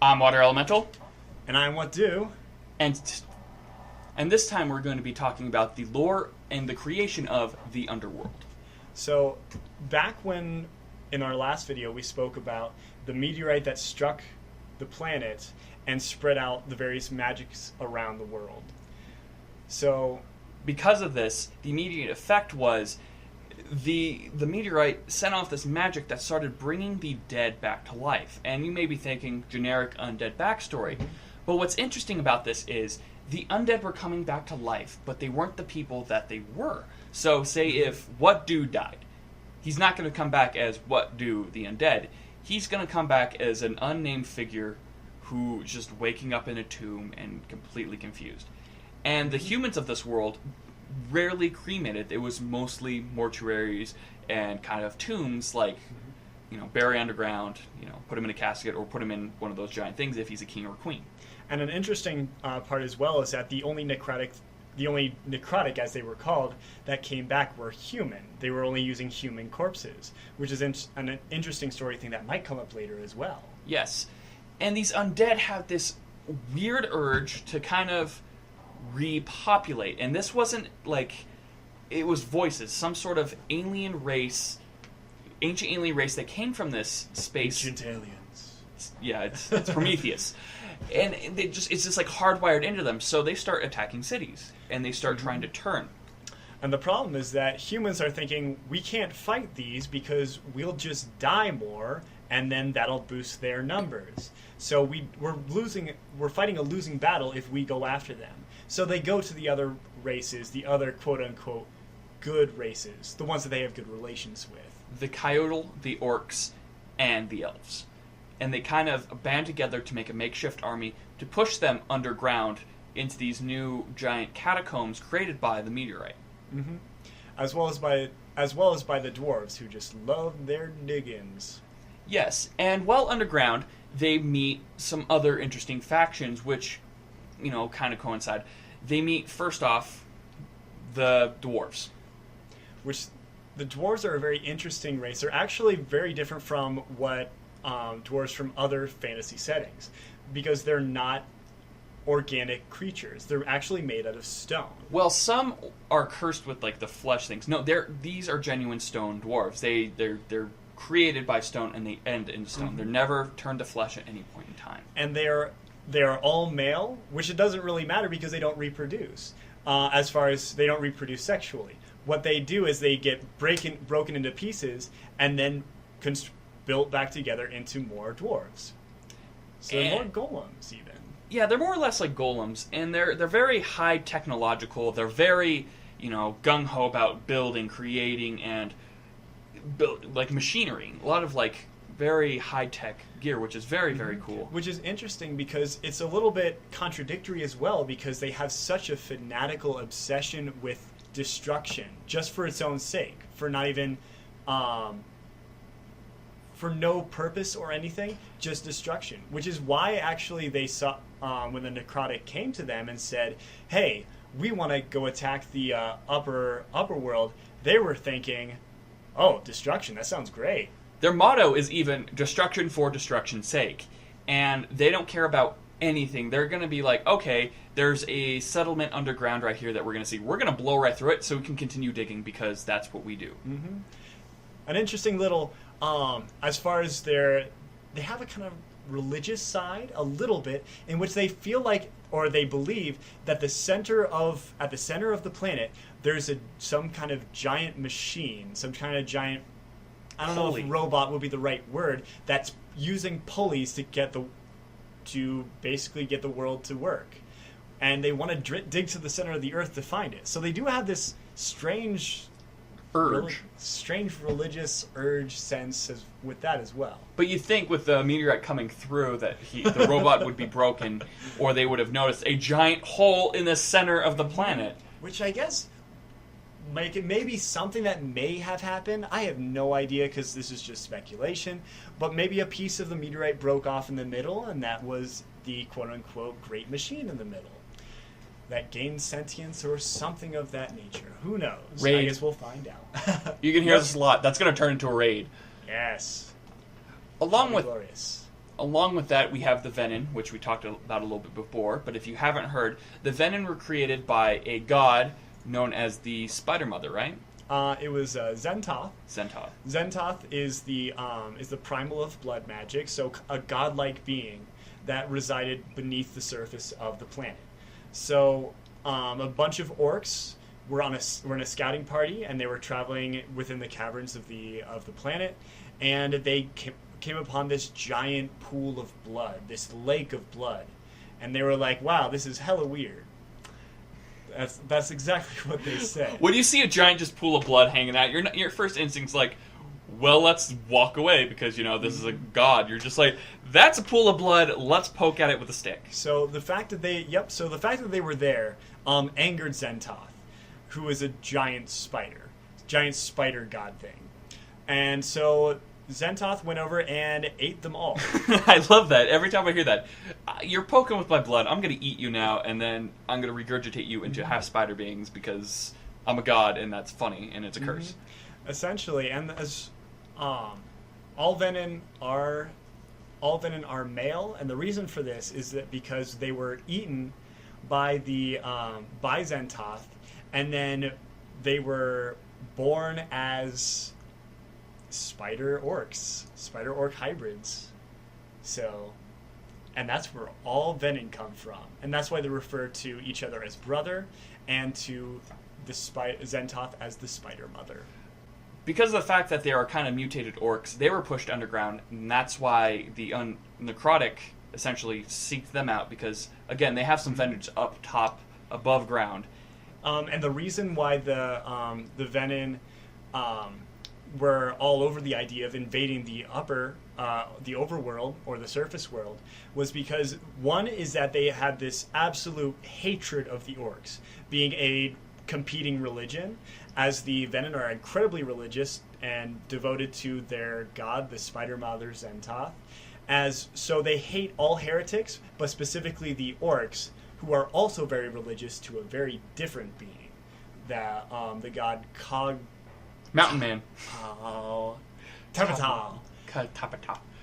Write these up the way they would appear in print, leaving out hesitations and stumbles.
I'm Water Elemental, And I'm What Do. and and this time we're going to be talking about the lore and the creation of the Underworld. So, back when, in our last video, we spoke about the meteorite that struck the planet and spread out the various magics around the world. So, Because of this, the immediate effect was the meteorite sent off this magic that started bringing the dead back to life. And you may be thinking generic undead backstory, but what's interesting about this is the undead were coming back to life, but they weren't the people that they were. So say if What Do died, he's not going to come back as What Do the undead. He's going to come back as an unnamed figure who's just waking up in a tomb and completely confused. And the humans of this world rarely cremated. It was mostly mortuaries and kind of tombs, like, bury underground, put him in a casket or put him in one of those giant things if he's a king or queen. and an interesting part as well is that the only necrotic, as they were called, that came back were human. They were only using human corpses, which is an interesting story thing that might come up later as well. Yes. And these undead have this weird urge to kind of repopulate. And this wasn't like, it was voices, some sort of ancient alien race that came from this space. Ancient aliens. Yeah, it's Prometheus. And it's just like hardwired into them. So they start attacking cities and they start trying to turn. And the problem is that humans are thinking, we can't fight these because we'll just die more, and then that'll boost their numbers. So we're fighting a losing battle if we go after them. So they go to the other races, the other quote-unquote good races, the ones that they have good relations with. The Coyote, the Orcs, and the Elves. And they kind of band together to make a makeshift army to push them underground into these new giant catacombs created by the meteorite. Mm-hmm. As well as by the dwarves, who just love their diggins. Yes, and while underground, they meet some other interesting factions, which, kind of coincide. They meet, first off, the dwarves. Which, the dwarves are a very interesting race. They're actually very different from what dwarves from other fantasy settings, because they're not organic creatures. They're actually made out of stone. Well, some are cursed with like the flesh things. No, these are genuine stone dwarves. They're created by stone and they end in stone. Mm-hmm. They're never turned to flesh at any point in time. And they are all male, which it doesn't really matter because they don't reproduce. As far as they don't reproduce sexually, what they do is they get broken into pieces and then built back together into more dwarves. So they're more golems, even. Yeah, they're more or less like golems, and they're very high technological. They're very, gung ho about building, creating, and like machinery. A lot of like very high tech gear, which is very, very cool. Which is interesting because it's a little bit contradictory as well, because they have such a fanatical obsession with destruction, just for its own sake, for not even for no purpose or anything, just destruction. Which is why actually they saw when the necrotic came to them and said, "Hey, we want to go attack the upper world." They were thinking, "Oh, destruction! That sounds great." Their motto is even destruction for destruction's sake, and they don't care about anything. They're going to be like, "Okay, there's a settlement underground right here that we're going to see. We're going to blow right through it so we can continue digging because that's what we do." Mm-hmm. An interesting little, as far as they have a kind of religious side, a little bit, in which they feel like, or they believe, that at the center of the planet, there's some kind of giant machine, some kind of giant, I don't know if robot would be the right word, that's using pulleys to basically get the world to work. And they want to dig to the center of the earth to find it. So they do have this strange religious urge sense with that as well. But you think with the meteorite coming through that the robot would be broken, or they would have noticed a giant hole in the center of the planet. Which I guess maybe something that may have happened. I have no idea because this is just speculation. But maybe a piece of the meteorite broke off in the middle, and that was the quote-unquote great machine in the middle that gained sentience or something of that nature. Who knows? Raid. I guess we'll find out. You can hear this a lot. That's going to turn into a raid. Yes. Along That'll be with glorious. along with that, we have the Venin, which we talked about a little bit before. But if you haven't heard, the Venin were created by a god known as the Spider Mother, right? It was Zentoth. Zentoth. Zentoth is the primal of blood magic, so a godlike being that resided beneath the surface of the planet. So a bunch of orcs were in a scouting party, and they were traveling within the caverns of the planet, and they came upon this giant pool of blood, this lake of blood, and they were like, "Wow, this is hella weird." That's exactly what they said. When you see a giant just pool of blood hanging out, your first instinct's like, well, let's walk away because, this is a god. You're just like, that's a pool of blood, let's poke at it with a stick. So the fact that they were there angered Zentoth, who is a giant spider god thing. And so Zentoth went over and ate them all. I love that. Every time I hear that, you're poking with my blood, I'm going to eat you now, and then I'm going to regurgitate you into half spider beings because I'm a god, and that's funny, and it's a curse. Essentially, and as all Venin are male, and the reason for this is that because they were eaten by by Zentoth, and then they were born as spider orc hybrids. So, and that's where all Venin come from, and that's why they refer to each other as brother, and to the Zentoth as the Spider Mother. Because of the fact that they are kind of mutated orcs, they were pushed underground, and that's why the necrotic essentially seeked them out, because, again, they have some vendors up top, above ground. And the reason why the Venin were all over the idea of invading the overworld, or the surface world, was because, one is that they had this absolute hatred of the orcs, being a competing religion, as the Venin are incredibly religious and devoted to their god, the Spider Mother Zentoth. So they hate all heretics, but specifically the orcs, who are also very religious to a very different being, the god Mountain Man. Tapatal.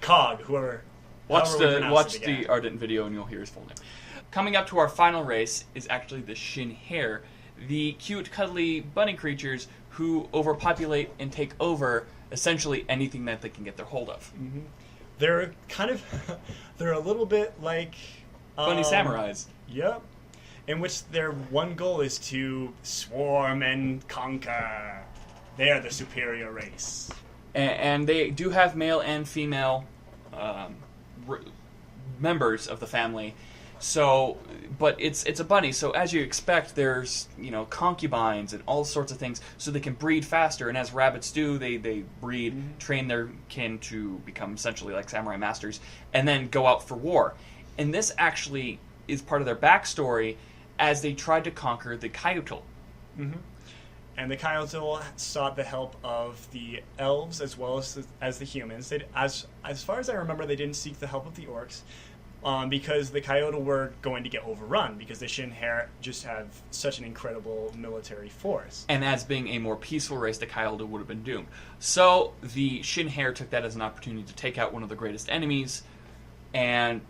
Cog. Whoever. Watch the Ardent video and you'll hear his full name. Coming up to our final race is actually the Shin Hare, the cute, cuddly bunny creatures who overpopulate and take over essentially anything that they can get their hold of. Mm-hmm. They're they're a little bit like bunny samurais. Yep. In which their one goal is to swarm and conquer. They are the superior race. And they do have male and female members of the family. So, but it's a bunny, so as you expect, there's, concubines and all sorts of things, so they can breed faster, and as rabbits do, they breed, train their kin to become essentially like samurai masters, and then go out for war. And this actually is part of their backstory as they tried to conquer the Kyoto. Mm-hmm. And the Kyoto sought the help of the elves as well as the humans. As far as I remember, they didn't seek the help of the orcs, because the Kyoto were going to get overrun, because the Shin Hare just have such an incredible military force. And as being a more peaceful race, the Kyoto would have been doomed. So the Shin Hare took that as an opportunity to take out one of the greatest enemies and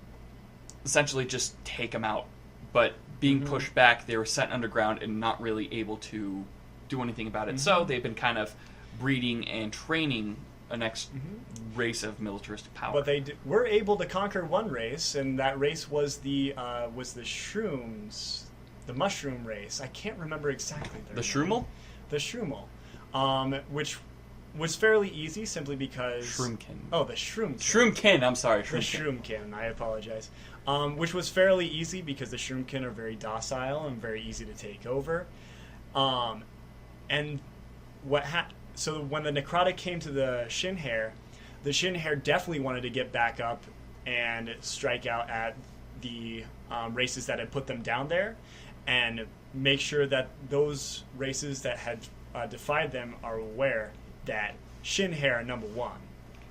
essentially just take them out. But being pushed back, they were sent underground and not really able to do anything about it. So they've been kind of breeding and training a next race of militaristic power. But they were able to conquer one race, and that race was the shrooms, the mushroom race. I can't remember exactly their name. Shroomel? The Shroomel, which was fairly easy simply because... Shroomkin. Oh, the Shroomkin. Shroomkin, I'm sorry. The Shroomkin, I apologize. Which was fairly easy because the Shroomkin are very docile and very easy to take over. And so when the necrotic came to the Shin Hare definitely wanted to get back up and strike out at the races that had put them down there, and make sure that those races that had defied them are aware that Shin Hare are number one.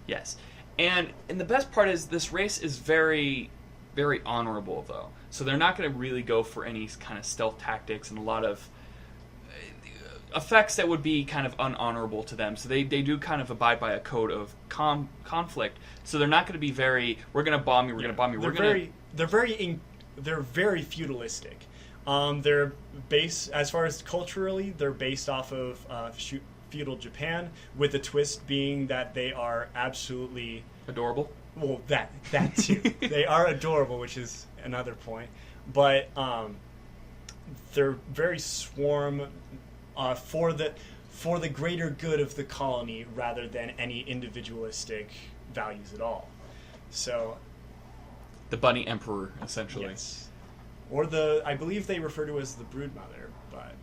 Yes. And the best part is this race is very, very honorable, though. So they're not going to really go for any kind of stealth tactics and a lot of... effects that would be kind of unhonorable to them. So they do kind of abide by a code of conflict. So they're not going to be very, we're going to bomb you, we're going to bomb you. They're very feudalistic. They're based, as far as culturally, they're based off of feudal Japan, with the twist being that they are absolutely adorable. Well, that too. They are adorable, which is another point. But they're very swarm for the greater good of the colony rather than any individualistic values at all. So, the bunny emperor, essentially. Yes. Or I believe they refer to as the broodmother, but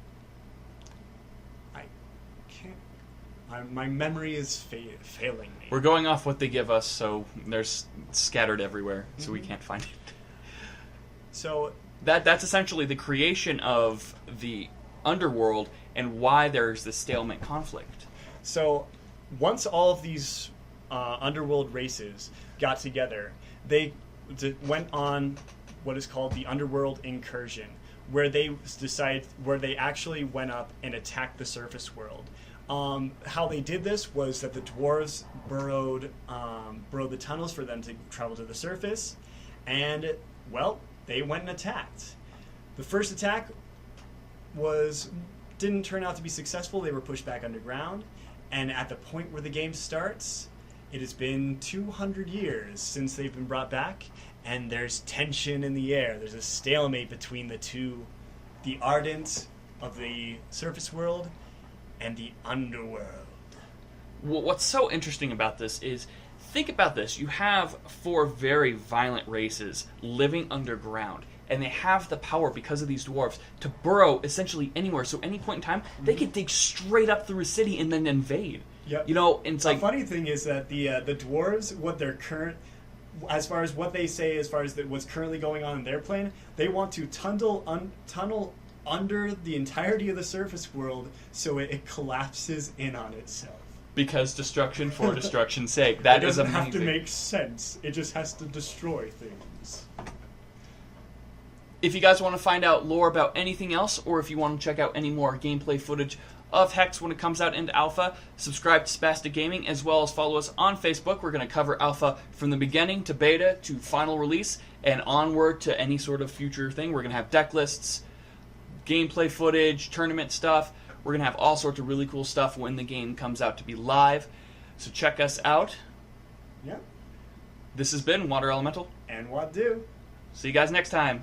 I can't. My memory is failing me. We're going off what they give us, so they're scattered everywhere, so we can't find it. So that's essentially the creation of the Underworld and why there's this stalemate conflict. So once all of these Underworld races got together, they went on what is called the Underworld incursion, where they actually went up and attacked the surface world. How they did this was that the dwarves burrowed the tunnels for them to travel to the surface, and well, they went and attacked. The first attack didn't turn out to be successful. They were pushed back underground, and at the point where the game starts, it has been 200 years since they've been brought back, and there's tension in the air. There's a stalemate between the two, the Ardent of the surface world and the Underworld. Well, what's so interesting about this is, think about this. You have 4 very violent races living underground, and they have the power, because of these dwarves, to burrow essentially anywhere. So any point in time, they could dig straight up through a city and then invade. Yep. You know, and it's like... The funny thing is that the dwarves, as far as what they say, as far as what's currently going on in their plan, they want to tunnel under the entirety of the surface world so it collapses in on itself. Because destruction for destruction's sake. That is amazing. It doesn't have to make sense. It just has to destroy things. If you guys want to find out lore about anything else, or if you want to check out any more gameplay footage of Hex when it comes out into Alpha, subscribe to Spastic Gaming, as well as follow us on Facebook. We're going to cover Alpha from the beginning to Beta to final release, and onward to any sort of future thing. We're going to have deck lists, gameplay footage, tournament stuff. We're going to have all sorts of really cool stuff when the game comes out to be live. So check us out. Yeah. This has been Water Elemental. And what do? See you guys next time.